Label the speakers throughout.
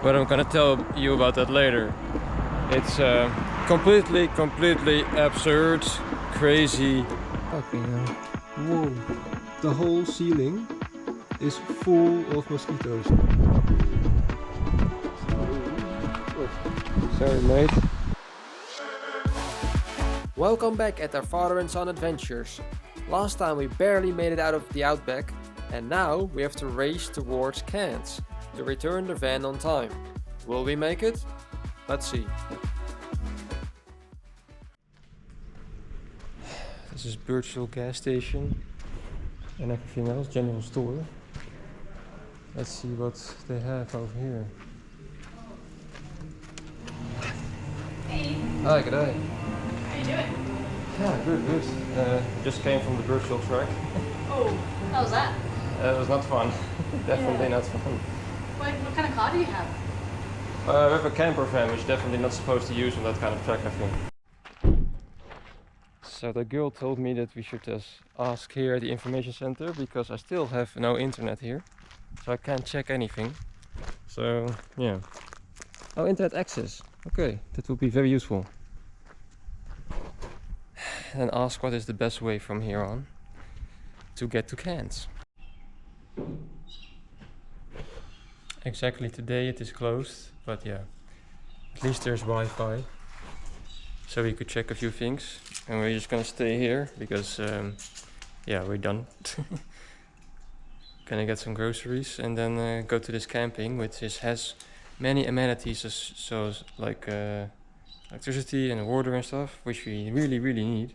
Speaker 1: but I'm gonna tell you about that later. It's completely absurd, crazy.
Speaker 2: Okay, now. Whoa, the whole ceiling is full of mosquitoes.
Speaker 1: Sorry, mate.
Speaker 3: Welcome back at our father and son adventures. Last time we barely made it out of the outback, and now we have to race towards Cairns to return the van on time. Will we make it? Let's see.
Speaker 1: This is Birdsville gas station and everything else, general store. Let's see what they have over here.
Speaker 4: Hey,
Speaker 1: Hi, g'day.
Speaker 4: how you doing?
Speaker 1: Yeah, good. Just came from the Birdsville track.
Speaker 4: Oh, how was that?
Speaker 1: It was not fun. Definitely not fun.
Speaker 4: What kind of car do you have?
Speaker 1: We have a camper van, which definitely not supposed to use on that kind of track, I think. So the girl told me that we should just ask here at the information center because I still have no internet here, so I can't check anything. So yeah. Oh, internet access. Okay, that will be very useful. And ask what is the best way from here on to get to Cairns. Exactly today it is closed, but yeah, at least there's Wi-Fi, so we could check a few things. And we're just gonna stay here because yeah, we're done. Gonna get some groceries and then go to this camping, which has many amenities, so like electricity and water and stuff, which we really need.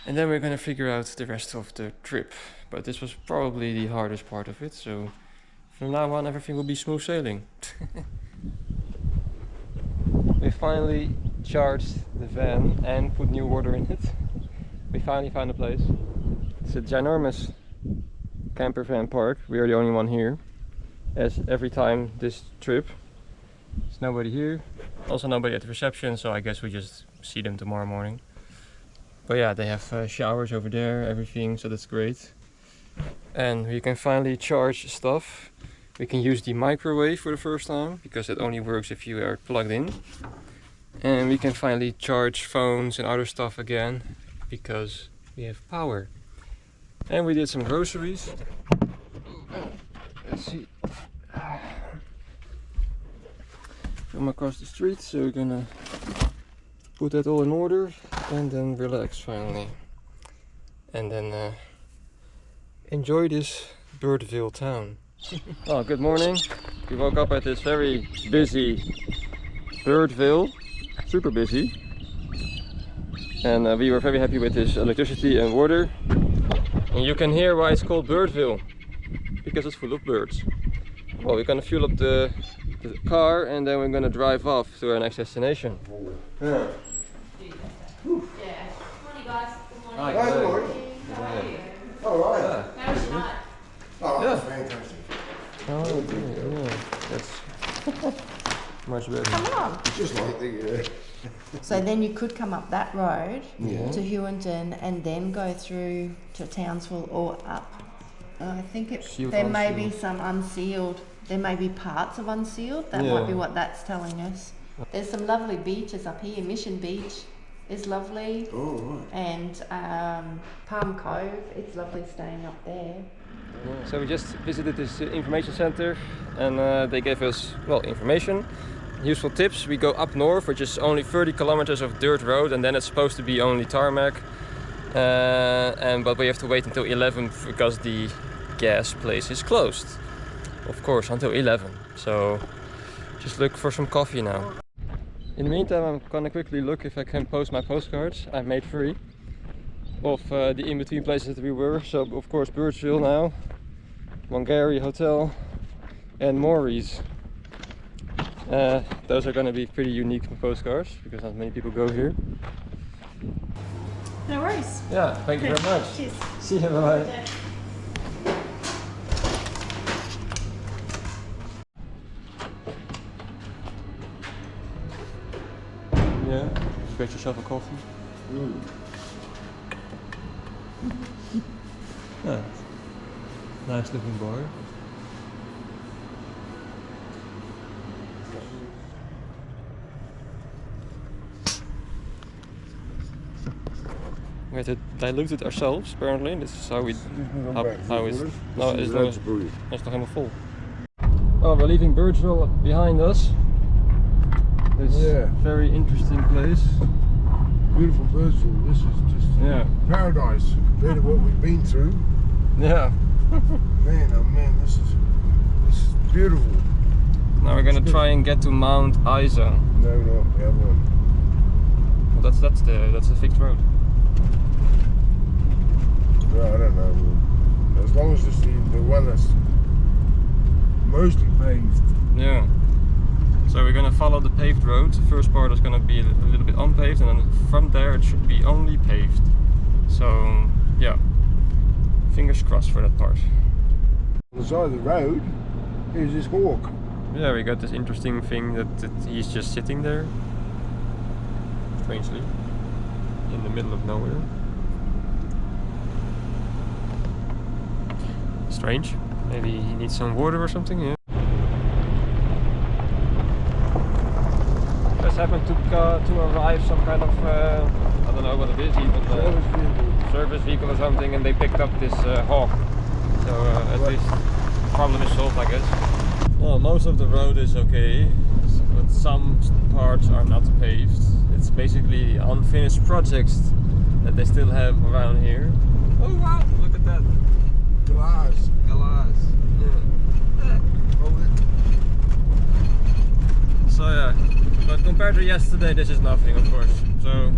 Speaker 1: And then we're gonna figure out the rest of the trip, but this was probably the hardest part of it, so from now on everything will be smooth sailing. We finally charged the van and put new water in it. We finally found a place. It's a ginormous camper van park. We are the only one here, as every time this trip. There's nobody here. Also nobody at the reception, so I guess we just see them tomorrow morning. But yeah, they have showers over there, everything, so that's great. And we can finally charge stuff. We can use the microwave for the first time, because it only works if you are plugged in. And we can finally charge phones and other stuff again, because we have power. And we did some groceries. Let's see. From across the street, so we're gonna put that all in order and then relax finally. And then enjoy this Birdsville town. Oh, good morning. We woke up at this very busy Birdsville, super busy. And we were very happy with this electricity and water. And you can hear why it's called Birdsville, because it's full of birds. Well, we're gonna fuel up the car and then we're gonna drive off to our next destination. Yeah.
Speaker 4: Morning, guys. Good morning.
Speaker 1: Hi,
Speaker 5: Good morning.
Speaker 4: How are you?
Speaker 5: All right.
Speaker 1: Yeah.
Speaker 4: How was your night?
Speaker 5: Oh,
Speaker 1: Yeah.
Speaker 5: that's fantastic.
Speaker 1: Oh, yeah, that's much better.
Speaker 4: Come on.
Speaker 5: It's just like the,
Speaker 6: So then you could come up that road
Speaker 5: Yeah.
Speaker 6: to Hughenden and then go through to Townsville or up. I think
Speaker 1: Sealed,
Speaker 6: there may be
Speaker 1: unsealed.
Speaker 6: some unsealed. There may be parts of unsealed. That
Speaker 1: Yeah.
Speaker 6: might be what that's telling us. There's some lovely beaches up here. Mission Beach is lovely,
Speaker 5: oh, right.
Speaker 6: and Palm Cove. It's lovely staying up there.
Speaker 1: So we just visited this information center and they gave us, well, information, useful tips. We go up north, which is only 30 kilometers of dirt road, and then it's supposed to be only tarmac. But we have to wait until 11 because the gas place is closed. Of course, until 11. So just look for some coffee now. In the meantime, I'm gonna quickly look if I can post my postcards I made 3 of the in-between places that we were. So of course Birdsville now, Wangari Hotel and Maury's. Those are gonna be pretty unique postcards because not many people go here.
Speaker 4: No worries.
Speaker 1: Yeah, thank you very much.
Speaker 4: Cheers.
Speaker 1: See you, bye. Yeah, get yourself a coffee. Yeah, nice looking bar. We had to dilute it ourselves, apparently. This is how we... How is... No, it's nog helemaal vol. Well, we're leaving Birdsville behind us. This very interesting place.
Speaker 5: Beautiful Birdsville. This is just paradise compared to what we've been through.
Speaker 1: Yeah.
Speaker 5: Man, oh man, this is beautiful.
Speaker 1: Now we're gonna try and get to Mount Isa.
Speaker 5: No, the other one.
Speaker 1: Well, that's the fixed road.
Speaker 5: No, I don't know. As long as it's the one that's mostly paved.
Speaker 1: Yeah. So we're gonna follow the paved road. The first part is gonna be a little bit unpaved, and then from there it should be only paved. So yeah, fingers crossed for that part.
Speaker 5: On the side of the road is this hawk.
Speaker 1: Yeah, we got this interesting thing that he's just sitting there, strangely, in the middle of nowhere. Strange. Maybe he needs some water or something, yeah. Just happened to arrive some kind of, I don't know what it is, even service vehicle or something, and they picked up this hawk. So at least the problem is solved, I guess. Well, most of the road is okay, but some parts are not paved. It's basically unfinished projects that they still have around here. Oh wow, look at that.
Speaker 5: Glass.
Speaker 1: Yeah. So yeah, but compared to yesterday, this is nothing, of course. So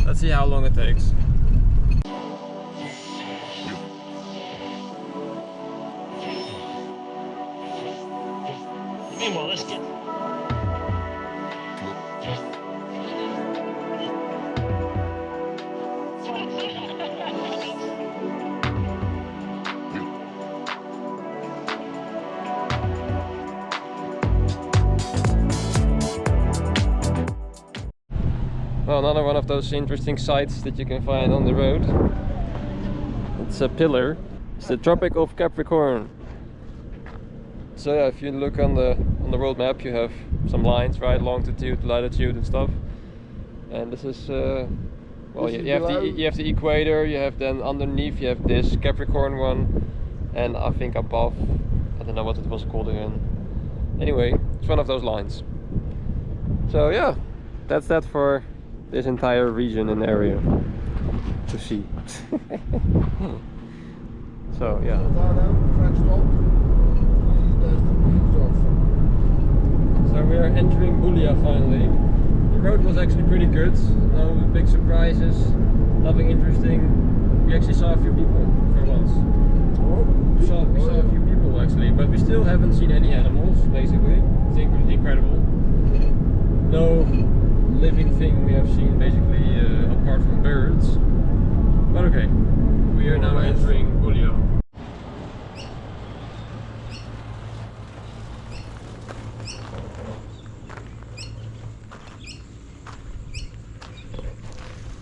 Speaker 1: let's see how long it takes.
Speaker 7: Meanwhile, let's get...
Speaker 1: Well, another one of those interesting sights that you can find on the road. It's a pillar. It's the Tropic of Capricorn. So yeah, if you look on the world map, you have some lines, right? Longitude, latitude, and stuff. And this is well, you have the equator. You have then underneath you have this Capricorn one, and I think above, I don't know what it was called again. Anyway, it's one of those lines. So yeah, that's that for this entire region and area to see. So yeah. So we are entering Bulia finally. The road was actually pretty good. No big surprises, nothing interesting. We actually saw a few people for once. We saw a few people actually, but we still haven't seen any animals basically. It's incredible. No living thing we have seen basically apart from birds. But okay, we are now entering Bulia.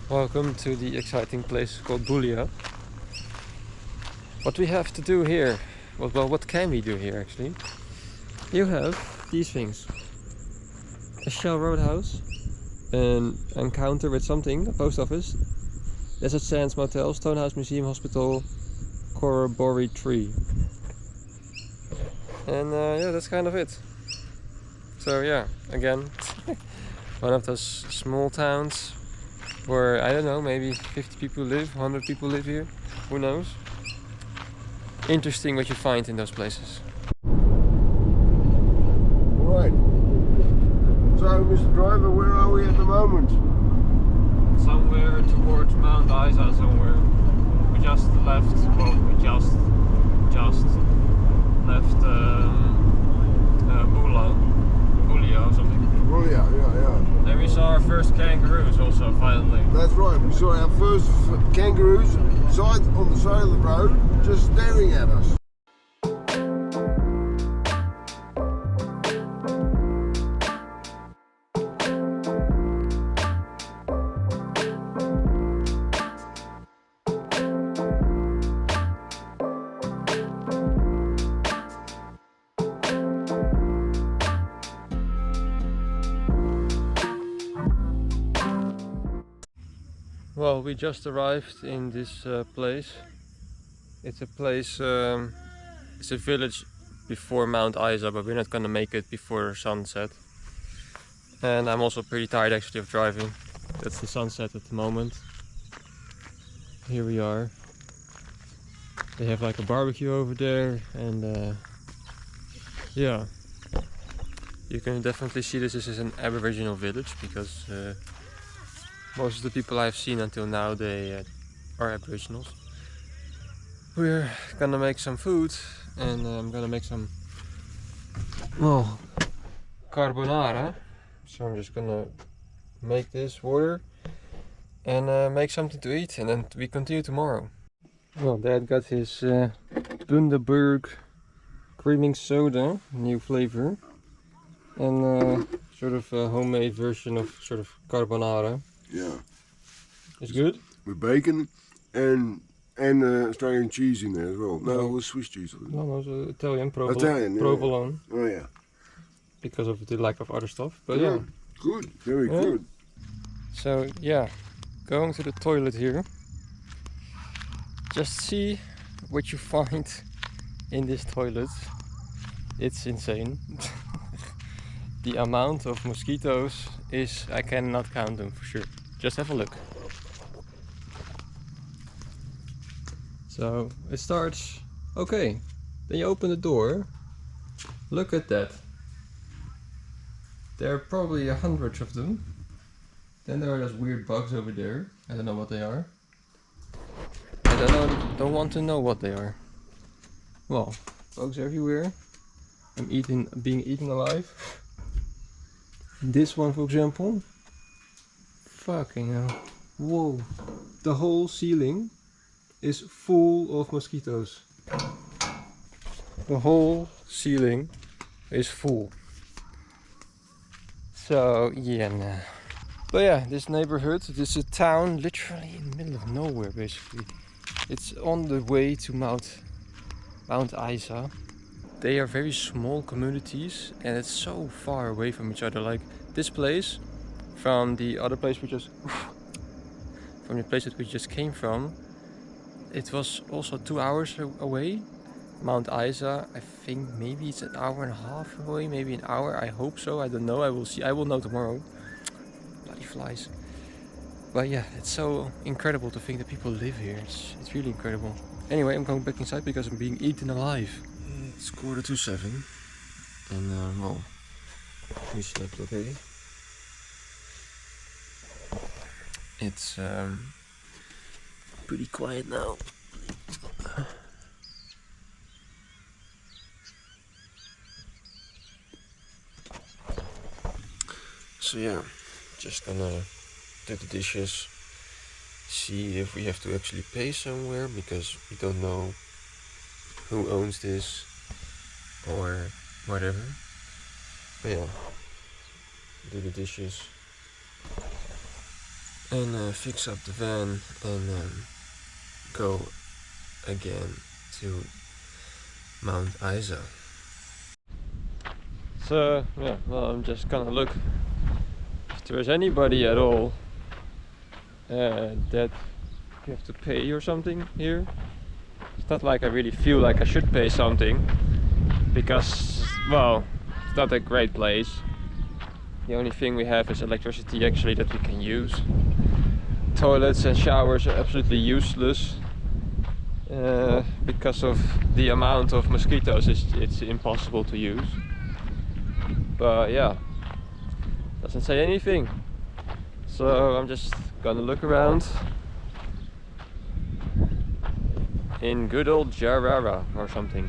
Speaker 1: Welcome to the exciting place called Bulia. What we have to do here, well, what can we do here actually? You have these things. A Shell Roadhouse, an encounter with something, a post office, Desert Sands Motel, Stonehouse Museum Hospital, Corroboree Tree. And yeah, that's kind of it. So yeah, again, one of those small towns where, I don't know, maybe 50 people live, 100 people live here, who knows. Interesting what you find in those places.
Speaker 5: Right. So, Mr. Driver, where are we at the moment?
Speaker 1: Somewhere towards Mount Isa somewhere. We just left, well, we just left Bulia or something.
Speaker 5: Well, yeah.
Speaker 1: And we saw our first kangaroos also, finally.
Speaker 5: That's right, we saw our first kangaroos on the side of the road, just staring at us.
Speaker 1: Well, we just arrived in this place. It's a place, it's a village before Mount Isa, but we're not gonna make it before sunset. And I'm also pretty tired actually of driving. That's the sunset at the moment. Here we are. They have like a barbecue over there, and yeah. You can definitely see this is an Aboriginal village, because most of the people I've seen until now, they are Aboriginals. We're gonna make some food, and I'm gonna make some, well, carbonara. So I'm just gonna make this water and make something to eat, and then we continue tomorrow. Well, Dad got his Bundaberg creaming soda, new flavor, and sort of a homemade version of sort of carbonara.
Speaker 5: Yeah.
Speaker 1: It's good?
Speaker 5: With bacon and Australian cheese in there as well. No, it was Swiss cheese.
Speaker 1: No, no, it's Italian,
Speaker 5: Italian, yeah.
Speaker 1: provolone.
Speaker 5: Oh yeah.
Speaker 1: Because of the lack of other stuff. But yeah.
Speaker 5: Good, very good.
Speaker 1: So yeah, going to the toilet here. Just see what you find in this toilet. It's insane. The amount of mosquitoes is, I cannot count them for sure. Just have a look. So it starts, okay, then you open the door, look at that. There are probably 100 of them. Then there are those weird bugs over there, I don't know what they are. I don't want to know what they are. Well, bugs everywhere. I'm being eaten alive. This one, for example. Fucking hell.
Speaker 2: Whoa. The whole ceiling is full of mosquitoes.
Speaker 1: The whole ceiling is full. So yeah, nah. But yeah, this neighborhood, this is a town literally in the middle of nowhere basically. It's on the way to Mount Isa. They are very small communities, and it's so far away from each other. Like this place from the other place we just from the place that we just came from, it was also 2 hours away. Mount Isa, I think maybe it's an hour and a half away, maybe an hour. I hope so. I don't know. I will see. I will know tomorrow. Bloody flies. But yeah, it's so incredible to think that people live here. It's really incredible. Anyway, I'm going back inside because I'm being eaten alive. It's 7:15, and well, we slept okay. It's pretty quiet now. So yeah, just gonna do the dishes, see if we have to actually pay somewhere, because we don't know who owns this or whatever. But yeah, do the dishes and fix up the van, and go again to Mount Isa. So yeah, well, I'm just gonna look if there's anybody at all that you have to pay or something here. It's not like I really feel like I should pay something, because, well, it's not a great place. The only thing we have is electricity actually that we can use. Toilets and showers are absolutely useless because of the amount of mosquitoes. It's impossible to use. But yeah, doesn't say anything. So I'm just gonna look around in good old Dajarra or something.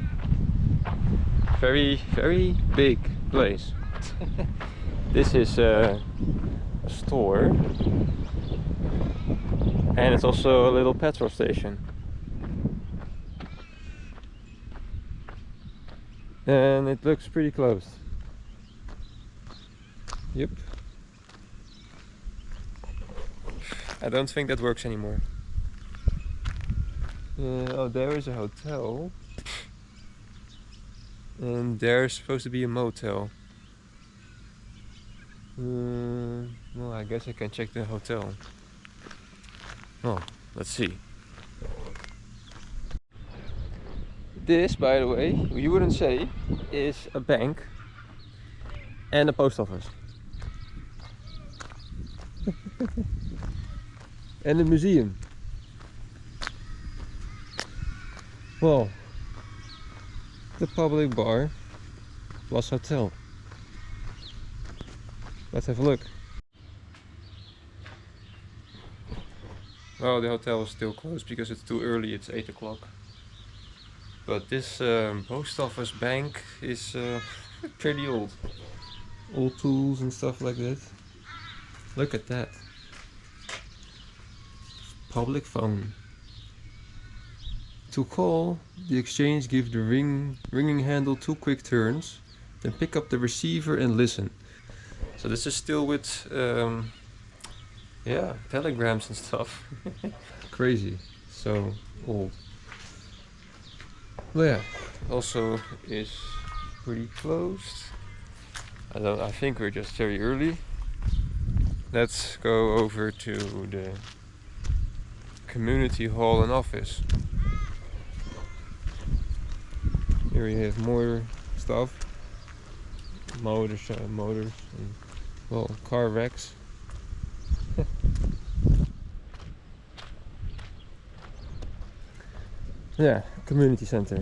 Speaker 1: Very, very big place. This is a store, and it's also a little petrol station. And it looks pretty closed. Yep. I don't think that works anymore. Oh, there is a hotel. And there's supposed to be a motel. Well, I guess I can check the hotel. Oh, let's see. This, by the way, you wouldn't say, is a bank and a post office. And a museum. Well, the public bar plus hotel. Let's have a look. Oh, the hotel is still closed because it's too early, it's 8 o'clock. But this post office bank is pretty old. Old tools and stuff like that. Look at that. Public phone. To call, the exchange give the ringing handle 2 quick turns, then pick up the receiver and listen. So this is still with yeah, telegrams and stuff. Crazy, so old. Well, yeah, also is pretty closed. I think we're just very early. Let's go over to the community hall and office. Here we have more stuff. Motors and, well, car wrecks. Yeah, community center.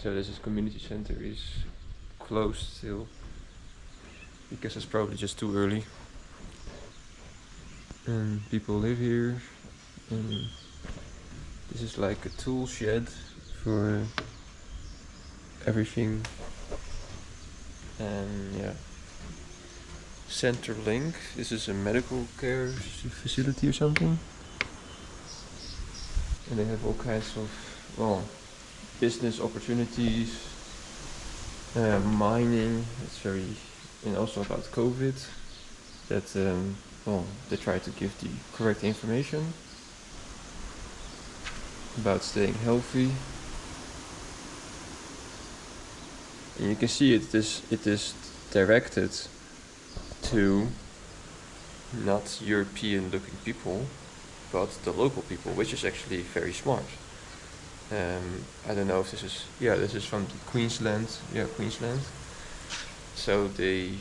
Speaker 1: So this is community center is closed still because it's probably just too early. And people live here. And this is like a tool shed for everything. And yeah, Centerlink. This is a medical care facility or something. And they have all kinds of, well, business opportunities, mining. It's very, and also about COVID. That well, they try to give the correct information about staying healthy. And you can see it is directed to not European looking people, but the local people, which is actually very smart. I don't know if this is, yeah, this is from Queensland, yeah, Queensland. So they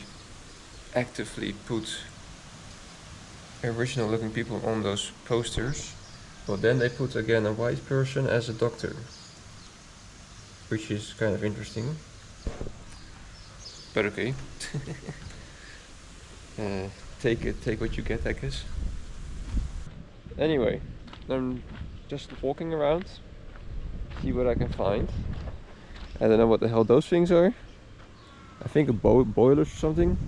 Speaker 1: actively put Aboriginal looking people on those posters, but then they put again a white person as a doctor, which is kind of interesting. But okay. Take what you get, I guess. Anyway, I'm just walking around, see what I can find. I don't know what the hell those things are. I think a boiler or something.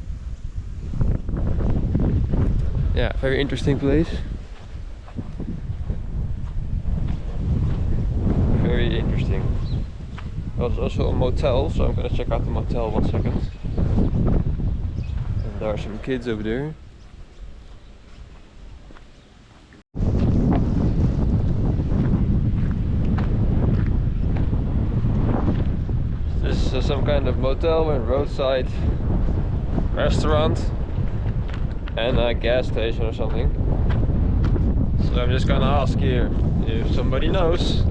Speaker 1: Yeah, very interesting place. Very interesting. There's also a motel, so I'm gonna check out the motel 1 second. And there are some kids over there. This is some kind of motel and roadside restaurant and a gas station or something. So I'm just gonna ask here if somebody knows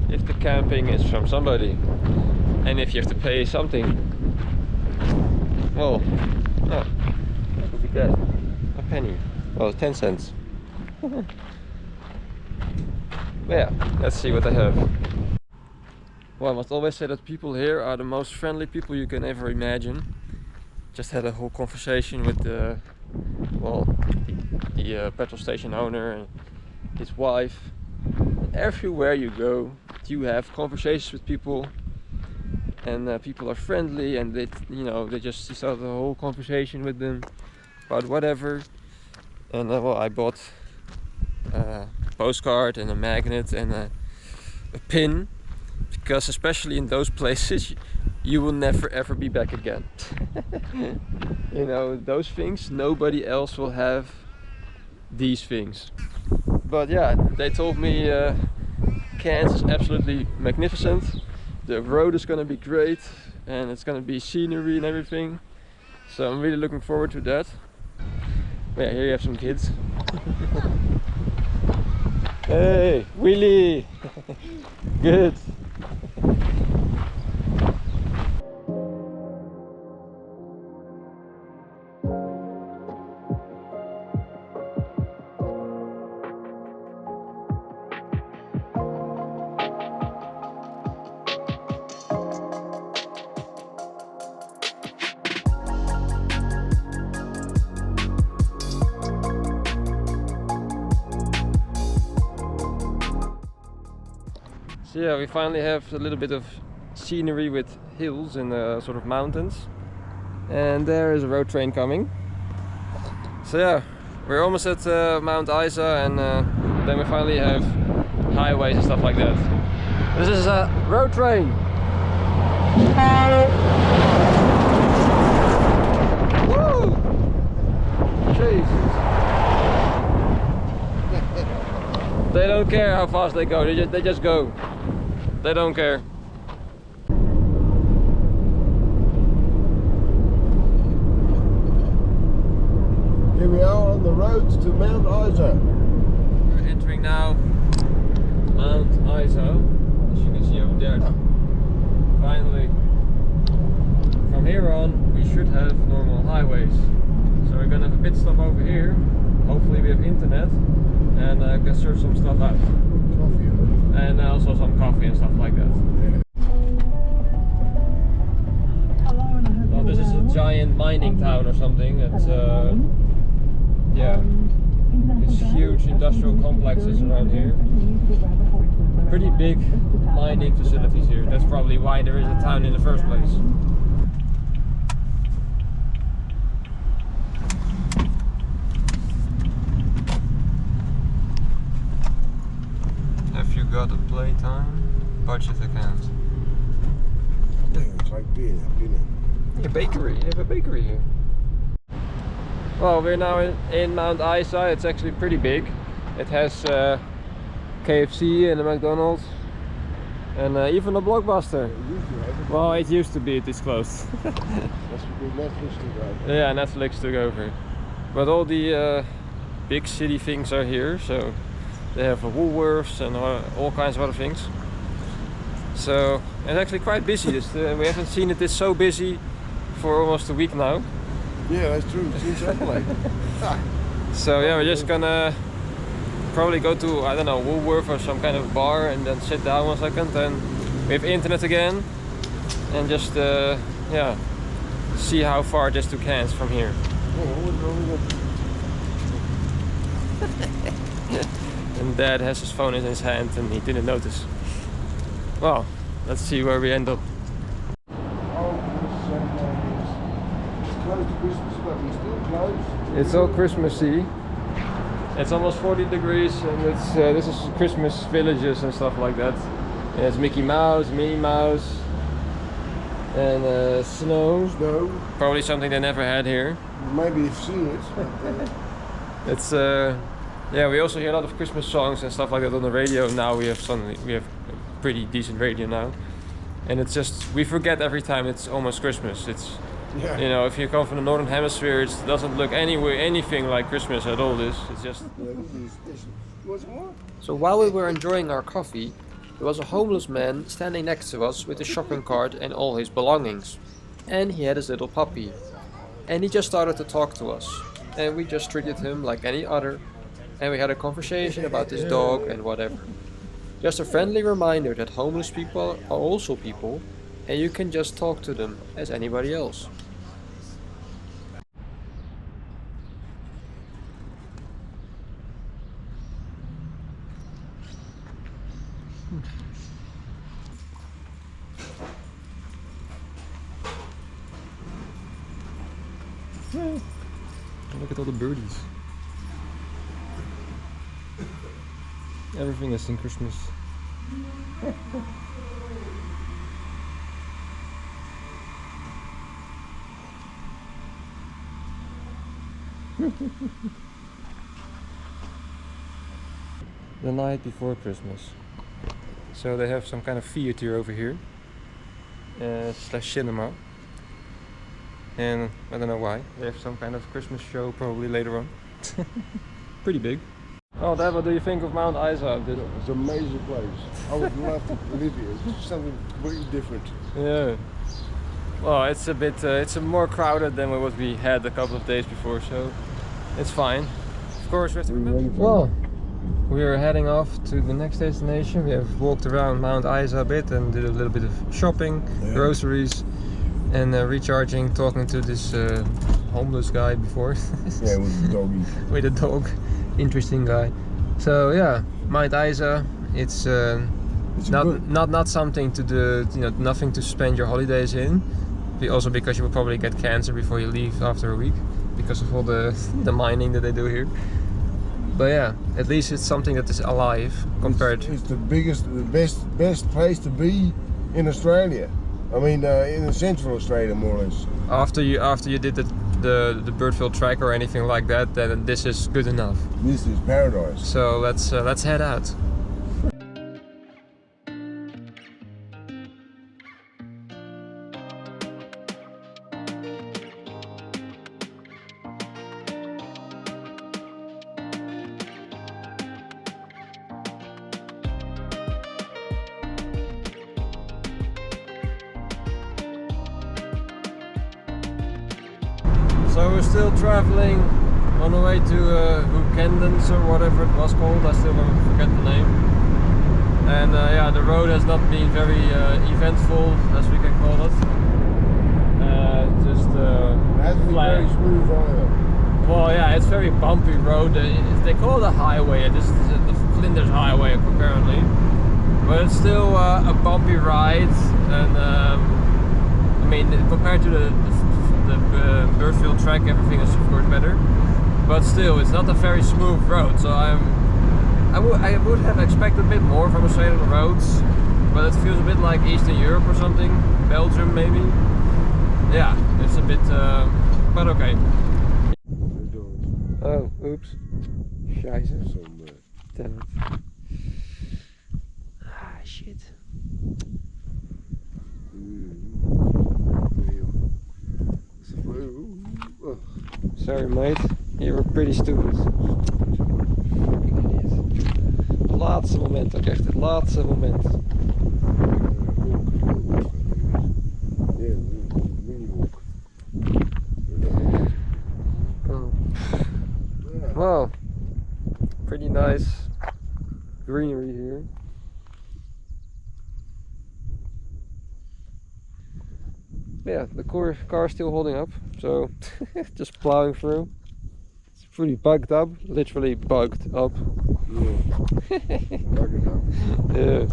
Speaker 1: if the camping is from somebody and if you have to pay something. Well, oh, what would be that? A penny. Well, 10 cents. Yeah, let's see what they have. Well, I must always say that people here are the most friendly people you can ever imagine. Just had a whole conversation with the, well, the petrol station owner and his wife. Everywhere you go, you have conversations with people, and people are friendly, and they, you know, they just start the whole conversation with them about whatever. And well, I bought a postcard and a magnet and a pin, because especially in those places you will never ever be back again. You know, those things, nobody else will have these things. But yeah, they told me Cairns is absolutely magnificent. The road is gonna be great, and it's gonna be scenery and everything. So I'm really looking forward to that. But yeah, here you have some kids. Hey, Willy! Good! So yeah, we finally have a little bit of scenery with hills and sort of mountains. And there is a road train coming. So yeah, we're almost at Mount Isa, and then we finally have highways and stuff like that. This is a road train! Woo! Jesus! They don't care how fast they go, they just go. They don't care.
Speaker 5: Here we are on the roads to Mount Isa.
Speaker 1: We're entering now Mount Isa, as you can see over there. Finally, from here on we should have normal highways. So we're gonna have a pit stop over here. Hopefully we have internet and can search some stuff out.
Speaker 5: Coffee,
Speaker 1: And also some coffee and stuff like that. Well, this is a giant mining town or something. It's yeah, it's huge industrial complexes around here. Pretty big mining facilities here. That's probably why there is a town in the first place. Have you got a playtime? Budget account.
Speaker 5: It's like beer, dinner.
Speaker 1: A bakery, you have a bakery here. Well, we're now in Mount Isa. It's actually pretty big. It has KFC and a McDonald's and even a Blockbuster. Well, it used to be, it is closed.
Speaker 5: That's because Netflix took over.
Speaker 1: Yeah, Netflix took over. But all the big city things are here, so they have Woolworths and all kinds of other things. So it's actually quite busy. We haven't seen it this so busy for almost a week now.
Speaker 5: Yeah, that's true. Since Adelaide.
Speaker 1: So yeah, we're just gonna probably go to, I don't know, Woolworth or some kind of bar and then sit down 1 second, and we have internet again, and just yeah, see how far it is to Cairns from here. And Dad has his phone in his hand and he didn't notice. Well, let's see where we end up.
Speaker 5: It's close to Christmas, but we're still closed.
Speaker 1: It's all Christmassy. It's almost 40 degrees, and it's this is Christmas villages and stuff like that. And it's Mickey Mouse, Minnie Mouse, and snow.
Speaker 5: Snow.
Speaker 1: Probably something they never had here.
Speaker 5: Maybe you've seen it.
Speaker 1: It's yeah. We also hear a lot of Christmas songs and stuff like that on the radio. Now we have a pretty decent radio now, and it's just we forget every time it's almost Christmas. It's
Speaker 5: Yeah.
Speaker 1: you know, if you come from the northern hemisphere, it doesn't look anything like Christmas at all. It's just.
Speaker 5: What's more?
Speaker 3: So while we were enjoying our coffee, there was a homeless man standing next to us with a shopping cart and all his belongings. And he had his little puppy. And he just started to talk to us. And we just treated him like any other. And we had a conversation about this dog and whatever. Just a friendly reminder that homeless people are also people, and you can just talk to them as anybody else.
Speaker 1: Look at all the birdies. Everything is in Christmas. The night before Christmas. So they have some kind of theater over here. Slash cinema. And I don't know why. They have some kind of Christmas show probably later on. Pretty big. Oh, Dad, what do you think of Mount Isa?
Speaker 5: It's an amazing place. I would love to live here. It's something very different.
Speaker 1: Yeah. Well, it's a bit, it's more crowded than what we had a couple of days before, so it's fine. Of course, we have to remember. Well, we are heading off to the next destination. We have walked around Mount Isa a bit and did a little bit of shopping, groceries, and recharging, talking to this homeless guy before.
Speaker 5: Yeah, with the doggy.
Speaker 1: With a dog. Interesting guy. So yeah, Mount Isa, it's not something to do, you know, nothing to spend your holidays in. Also because you will probably get cancer before you leave after a week because of all the mining that they do here. But yeah, at least it's something that is alive compared.
Speaker 5: It's the biggest, the best place to be in Australia. I mean, in Central Australia, more or less.
Speaker 1: After you did the Birdsville track or anything like that, then this is good enough.
Speaker 5: This is paradise.
Speaker 1: So let's head out. So we're still traveling on the way to Hughenden or whatever it was called. I still forget the name. And yeah, the road has not been very eventful, as we can call it. Just flat.
Speaker 5: Very smooth either.
Speaker 1: Well, yeah, it's very bumpy road. They call it a highway. This is the Flinders Highway apparently, but it's still a bumpy ride. And I mean, compared to the Birdsville track, everything is of course better, but still it's not a very smooth road. So I would have expected a bit more from Australian roads, but it feels a bit like Eastern Europe or something, Belgium maybe. Yeah, it's a bit but okay. Oh, oops. Scheiße. Damn it. Ah, shit. Sorry mate, you were pretty stupid. Laatste moment ook echt, het laatste moment. Oh. Wow, pretty nice greenery here. Yeah, the car is still holding up, so just plowing through. It's pretty bugged up, literally bugged up. Yeah.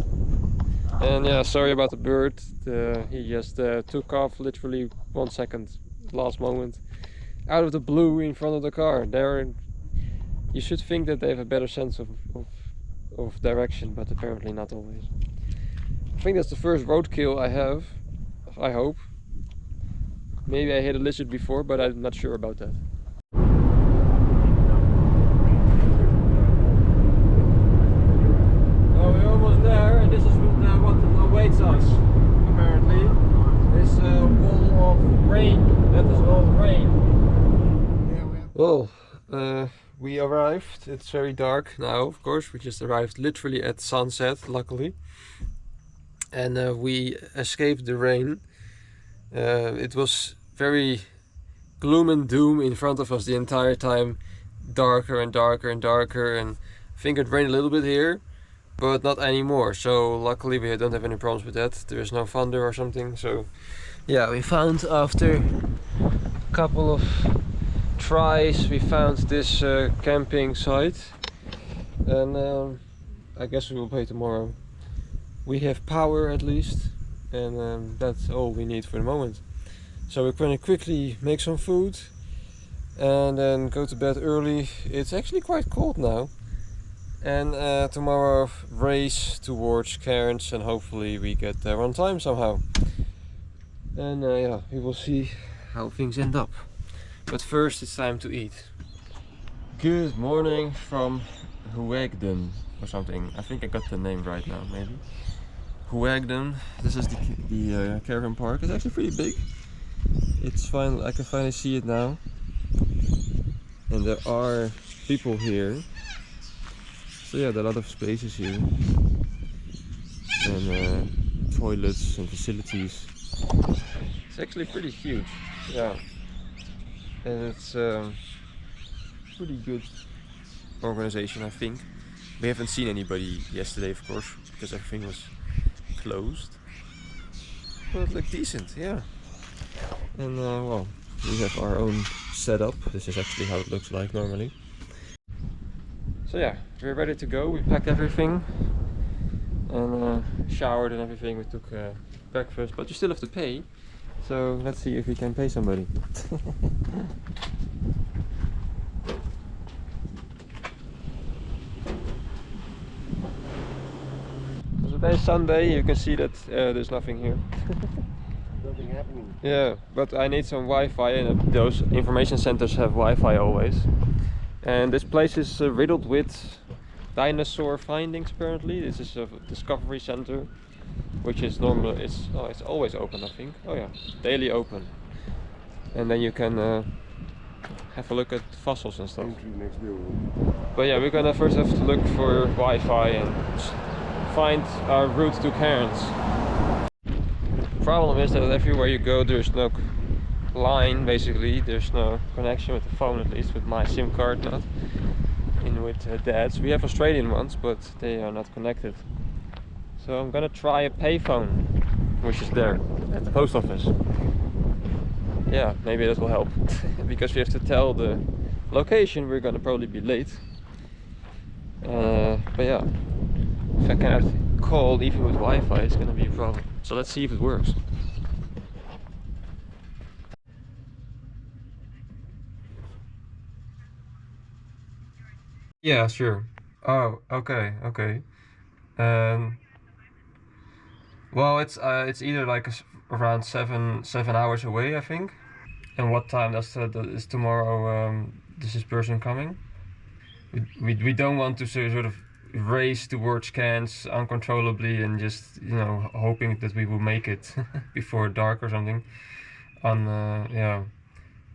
Speaker 1: And yeah, sorry about the bird. He just took off literally 1 second, last moment, out of the blue in front of the car. You should think that they have a better sense of direction, but apparently not always. I think that's the first roadkill I have, I hope. Maybe I hit a lizard before, but I'm not sure about that. Oh, we're almost there, and this is what awaits us, apparently. This wall of rain, that is all rain. Well, we arrived. It's very dark now, of course. We just arrived literally at sunset, luckily. And we escaped the rain. It was very gloom and doom in front of us the entire time, darker and darker and darker, and I think it rained a little bit here, but not anymore. So luckily we don't have any problems with that. There is no thunder or something. So yeah, we found, after a couple of tries, we found this camping site, and I guess we will pay tomorrow. We have power at least, and that's all we need for the moment. So we're going to quickly make some food and then go to bed early. It's actually quite cold now, and tomorrow race towards Cairns, and hopefully we get there on time somehow. And yeah, we will see how things end up. But first it's time to eat. Good morning from Hughenden or something. I think I got the name right now, maybe. Hughenden. This is the caravan park. It's actually pretty big. It's fine. I can finally see it now. And there are people here. So yeah, there are a lot of spaces here. And toilets and facilities. It's actually pretty huge. Yeah. And it's pretty good organization, I think. We haven't seen anybody yesterday, of course, because everything was closed. But it looked decent, yeah. And well, we have our own setup. This is actually how it looks like normally. So yeah, we're ready to go. We packed everything and showered and everything. We took breakfast, but you still have to pay. So let's see if we can pay somebody. Today's Sunday. You can see that there's nothing here.
Speaker 5: Nothing happening.
Speaker 1: Yeah, but I need some Wi-Fi, and those information centers have Wi-Fi always. And this place is riddled with dinosaur findings. Apparently, this is a discovery center, which is normal. It's always open, I think. Oh yeah, daily open. And then you can have a look at fossils and stuff.
Speaker 5: Entry next building.
Speaker 1: But yeah, we're gonna first have to look for Wi-Fi and find our route to Cairns. Problem is that everywhere you go there's no line, basically. There's no connection with the phone, at least with my SIM card not. In with Dad's. We have Australian ones, but they are not connected. So I'm gonna try a payphone, which is there at the post office. Yeah, maybe that will help. Because we have to tell the location we're gonna probably be late. But yeah, if I cannot call even with Wi-Fi, it's gonna be a problem. So let's see if it works. Yeah, sure. Oh, okay, okay. Well, it's either like around seven hours away, I think. And what time is tomorrow? This is person coming. We don't want to sort of race towards Cairns uncontrollably and just, you know, hoping that we will make it before dark or something. Yeah.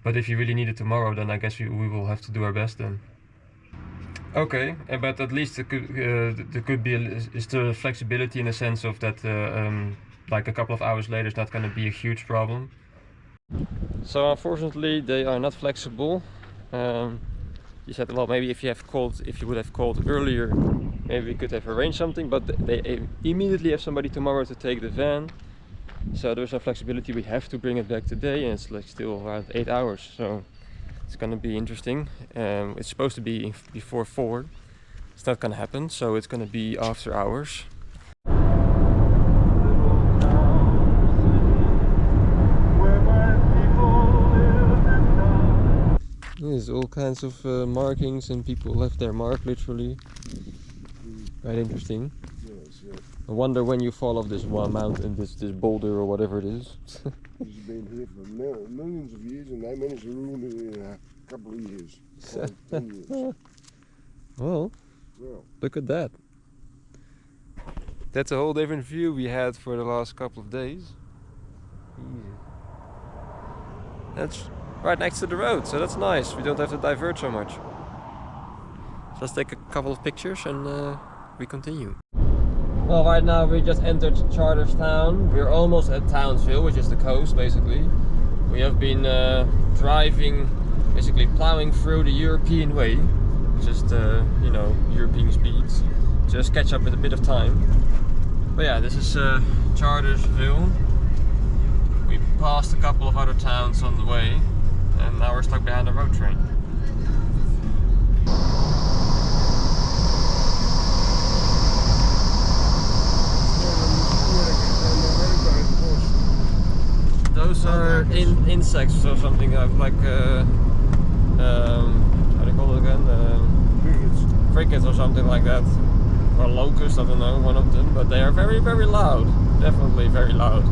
Speaker 1: But if you really need it tomorrow, then I guess we will have to do our best then. Okay, but at least there could be still a flexibility in the sense of that, like a couple of hours later, it's not going to be a huge problem. So unfortunately, they are not flexible. You said, well, maybe if you would have called earlier, maybe we could have arranged something. But they immediately have somebody tomorrow to take the van. So there's no flexibility. We have to bring it back today, and it's like still around 8 hours. So it's gonna be interesting. It's supposed to be before 4. It's not gonna happen, so it's gonna be after hours. There's all kinds of markings, and people left their mark literally. Quite interesting.
Speaker 5: Yes, yes.
Speaker 1: I wonder when you fall off this one mountain, this boulder or whatever it is.
Speaker 5: It's been here for millions of years, and they managed to ruin it in a couple of years. 10 years.
Speaker 1: Well, look at that. That's a whole different view we had for the last couple of days. Easy. That's right next to the road, so that's nice. We don't have to divert so much. So let's take a couple of pictures and we continue. Well, right now we just entered Charterstown. We're almost at Townsville, which is the coast basically. We have been driving, basically plowing through the European way. Just, you know, European speeds. Just catch up with a bit of time. But yeah, this is Chartersville. We passed a couple of other towns on the way, and now we're stuck behind a road train. Those are insects or something like how do you call it again? Crickets or something like that, or locusts. I don't know, one of them. But they are very, very loud. Definitely very loud.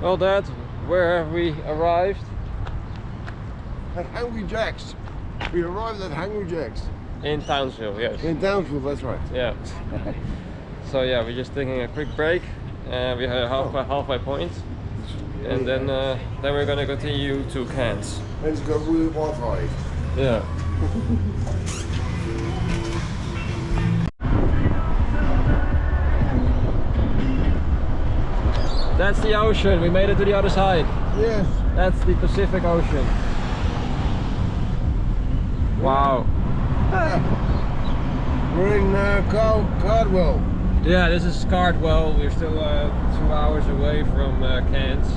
Speaker 1: Well, Dad, where have we arrived?
Speaker 5: At Hungry Jack's. We arrived at Hungry Jack's.
Speaker 1: In Townsville, yes.
Speaker 5: In Townsville, that's right.
Speaker 1: Yeah. So yeah, we're just taking a quick break. We had a halfway point, and then we're gonna continue to Cairns.
Speaker 5: Let's go with Wi-Fi.
Speaker 1: Yeah. That's the ocean. We made it to the other side.
Speaker 5: Yes.
Speaker 1: That's the Pacific Ocean. Wow.
Speaker 5: We're in Cardwell.
Speaker 1: Yeah, this is Cardwell. We're still 2 hours away from Cairns,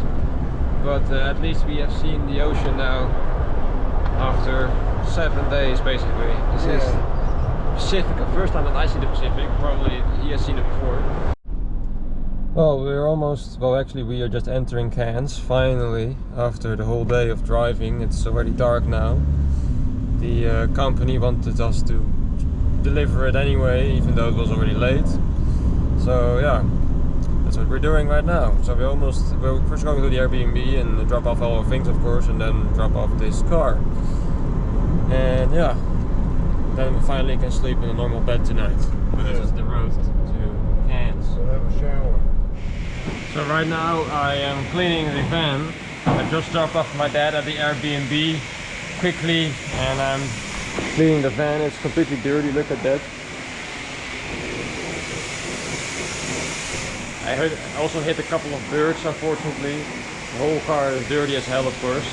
Speaker 1: but at least we have seen the ocean now after 7 days, basically. This is Pacific. First time that I see the Pacific. Probably he has seen it before. Well, we're almost. Well, actually, we are just entering Cairns finally after the whole day of driving. It's already dark now. The company wanted us to deliver it anyway, even though it was already late. So yeah, that's what we're doing right now. So we're first going to the Airbnb and drop off all our things, of course, and then drop off this car. And yeah, then we finally can sleep in a normal bed tonight. This is the road to Cairns.
Speaker 5: We'll have a shower.
Speaker 1: So right now I am cleaning the van. I just dropped off my dad at the Airbnb quickly, and I'm cleaning the van. It's completely dirty, look at that. I also hit a couple of birds, unfortunately. The whole car is dirty as hell, of course.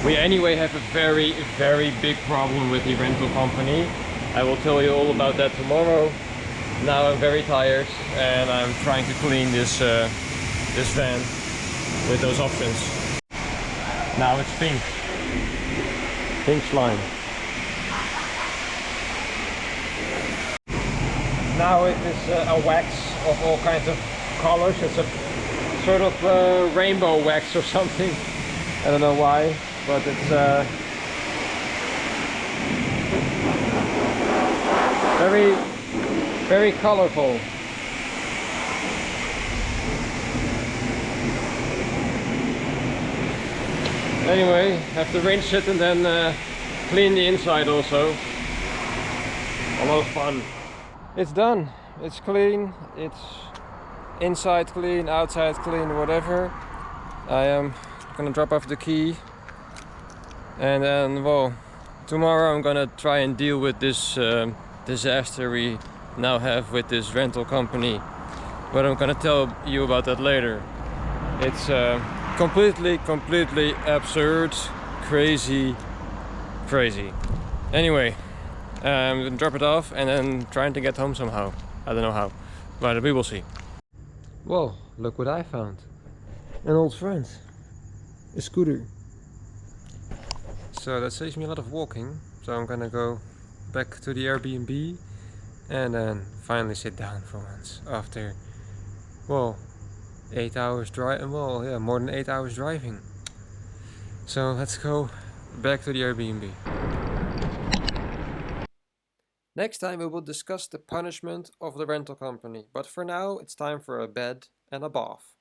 Speaker 1: We anyway have a very, very big problem with the rental company. I will tell you all about that tomorrow. Now I'm very tired and I'm trying to clean this this van with those options. Now it's pink. Pink slime. Now it is a wax of all kinds of colors. It's a sort of rainbow wax or something. I don't know why, but it's very colorful. Anyway, have to rinse it and then clean the inside also. A lot of fun. It's done. It's clean. It's inside clean, outside clean, whatever. I am gonna drop off the key, and then, well, tomorrow I'm gonna try and deal with this disaster we now have with this rental company. But I'm gonna tell you about that later. It's completely absurd, crazy. Anyway, I'm gonna drop it off and then trying to get home somehow. I don't know how, but we will see. Whoa, look what I found. An old friend. A scooter. So that saves me a lot of walking. So I'm gonna go back to the Airbnb and then finally sit down for once after, well, 8 hours drive. Well, yeah, more than 8 hours driving. So let's go back to the Airbnb. Next time we will discuss the punishment of the rental company, but for now it's time for a bed and a bath.